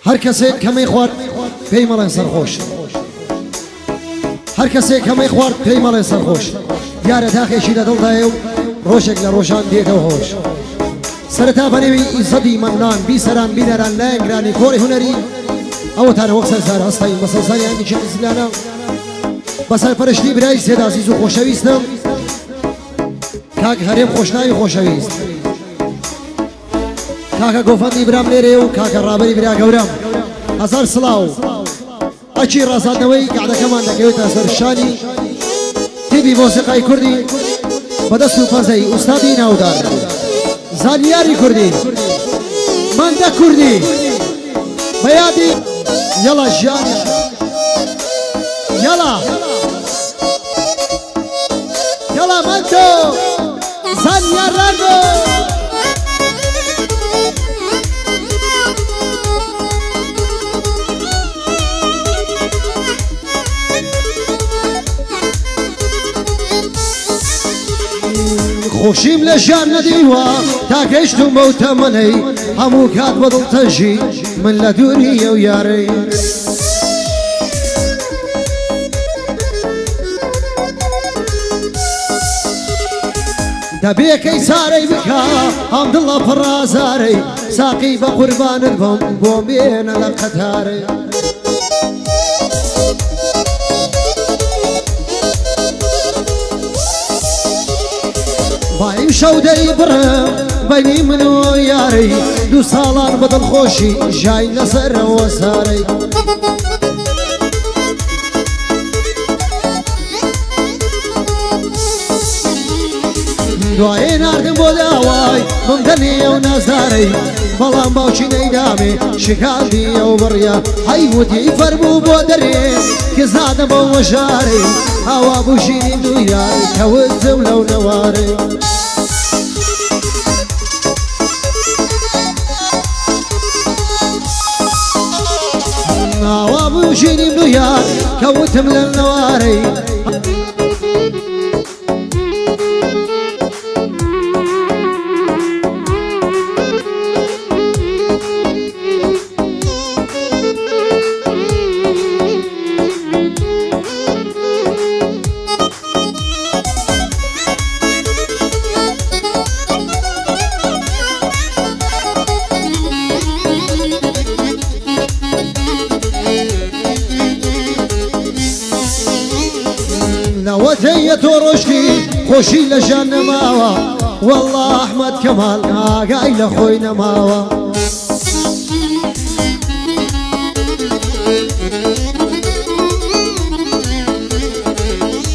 هر کسی کمی خوارد پی مالای سرخوش، هر کسی کمی خوارد پی مالای سرخوش. دیاره داخشی دل دایو روشک لروشان دیده هوش. سرتا بنوی ایزدی منان بی سران بی نران لنگرانی کوری هنری. او تان وقت سر هستایی مثل سری انگی چه اسلانا. بسر پرشتی برای سید عزیز و خوشویستم. کاک هریم خوشنایی خوشویست. کاکا گوفندی برام لیره و کاکا رابری برای گورم. هزار سلاو. اچی رازاد نوی قاعده کمان دکیوی تاثر شانی. تیبی موسیقی کردی. بدستو فازی استادی نودار. زانیاری کردی. منده کردی. بیادی. یلا جانی. یلا. یلا منتو. زانیارانو. خوشیم لجان ندیوا تا گشتم بو تمنی همو کات بدل تجی من لدونی و یاری دبی کی ساری بکا هم دل فرازاری ساقی با قربان البم بومین لقطاری بایم شودی برم بینی منو یاری دو سالان بدل خوشی جای نصر و ساری دوای نردم بود آوای ممدنی و نزاری بلام باوچی نیدامی شکاندی و بریا حیوتی فرمو بودری که زادم با وجاری هوا بوشینی دو یاری کوزم لو نواری هوا بوشینی دو یاری کوتم لنواری نوتي تورشكي خوشي لجان ماوا والله احمد كمال قايل خوينا ماوا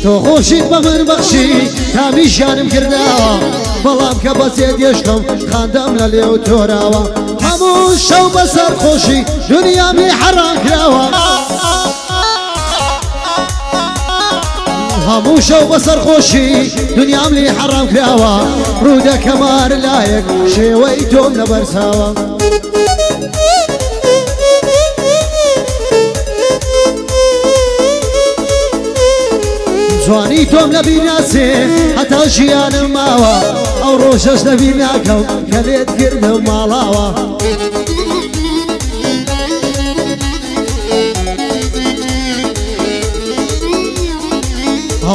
تو خوشي بمن بخشي تامي جانم كرداوا بلام كبسيت يشتم خاندم لليو توراوا همو شو بسر خوشي دنيا مي حرام كراوا هموش و بسر خوشی دنیام لی حرام کراوا رودا کمار لایق شوی توم لبرساوا جوانی توم لبیناسی حتی جیان ماوا او روشش لبیناکم کلیت کردم مالاوا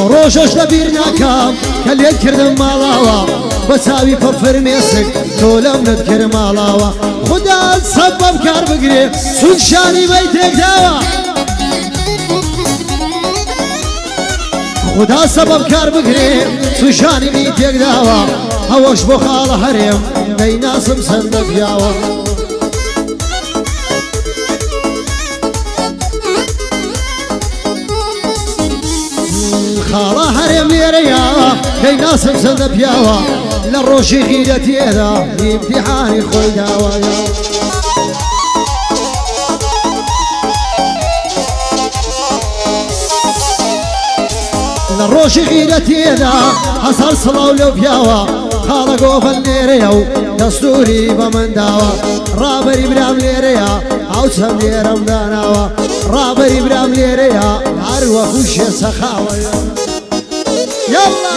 روشش لبیر ناکام کلیت کردم مالاوا بساوی پر فرمیسک تولم ندکر مالاوا خدا سبب کار بگیره سون شانی بیتک داوا خدا سبب کار بگیره سون شانی بیتک داوا هواش بخال حریم نیناسم سندب یاوا خالا هرم ليريا كي ناسم سند بياوا للروشي غيرتي هذا امتحاني خوي داوايا للروشي غيرتي هذا حصل صلاو لو بياوا خالا قوف الليريا دستوري بمن داوا رابري برام ليريا عوسم ليرم داناوا رابري برام ليريا عروة خوش سخاوة يلا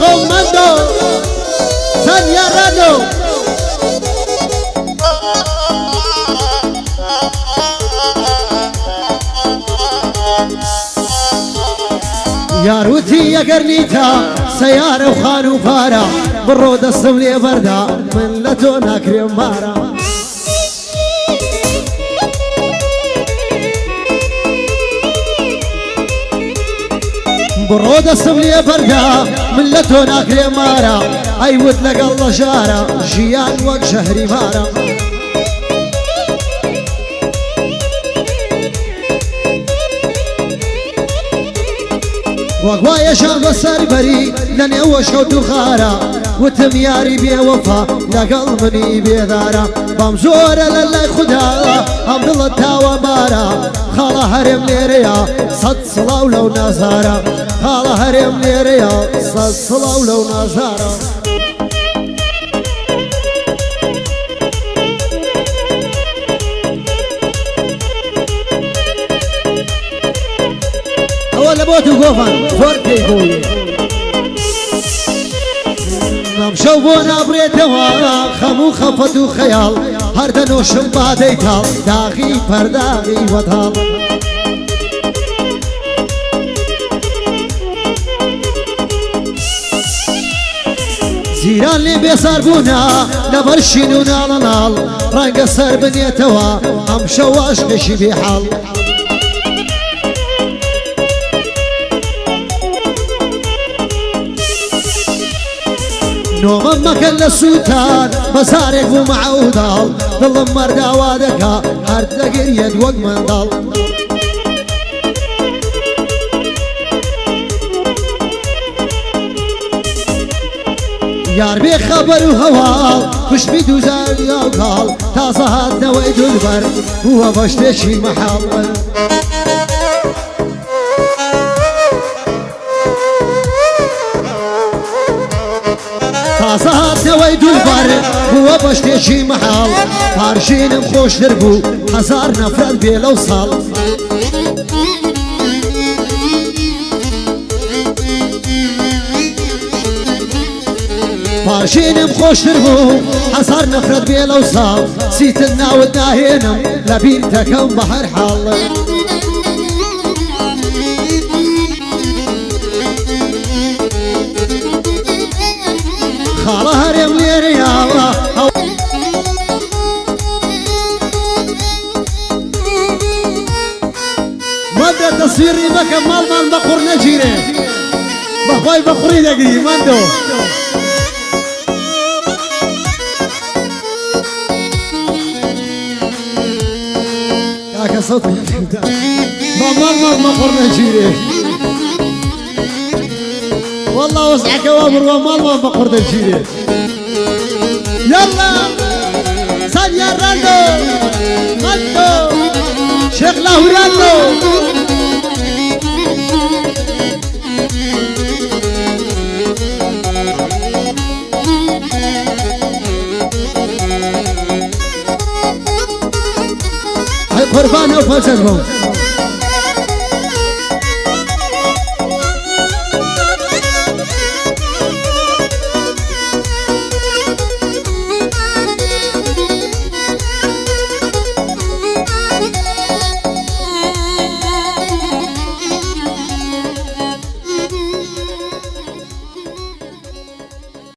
بخو مندو ثانية رانو ياروتي يا قرنيتا سيارة وخان وفارة بالرود الصملي بردا من لتونا كريم مارا بالرود الصملي بردا من لتونا كريم مارا ايود لك الله جارة جيان وق شهري مارا وقوايا شام السربري لاني هو شوت وخارا وتمياري بي وفا لقلبني بيدارا بمزور لله خدا عبد الله التاوى بارا خالا هرم ليريا صد صلاو لو نازارا خالا هرم ليريا صد صلاو لو نازارا ولا بوتو قوفان فورتي قوي مشوفونا بريتوا خمو خفتو خيال هردنو شمبا ديتال داغي پرداغي وطال زيران لي بيصار بونا نبرشينو نالنال رنق سر بنيتوا هم شواش قشي بحال نوم مكان للسلطان مسارك ومعودال ظل مردا وادكا هرد لقريد وق من ضل يار بي خبر وهوال مش بيدو زال وقال تاصهات نويد البر هو بشتشي محل تاصهات نويد البر هو بشتشي محل فارشين مخوش دربو هزار نفرد بيلو صال فارشين مخوش دربو هزار نفرد بيلو صال سيتنا ودناهينم لبيرتكم بحر حال خاله هرم ليريا مدى تصويري بك مال بقر نجيري بخوي بقري دقي مندو ياك صوتي مال بقر نجيري والله وسعك وامر ومال بقر نجيري يلا سانيا راندو مندو شيخ لاهورانو هاي قربان وفلسفهم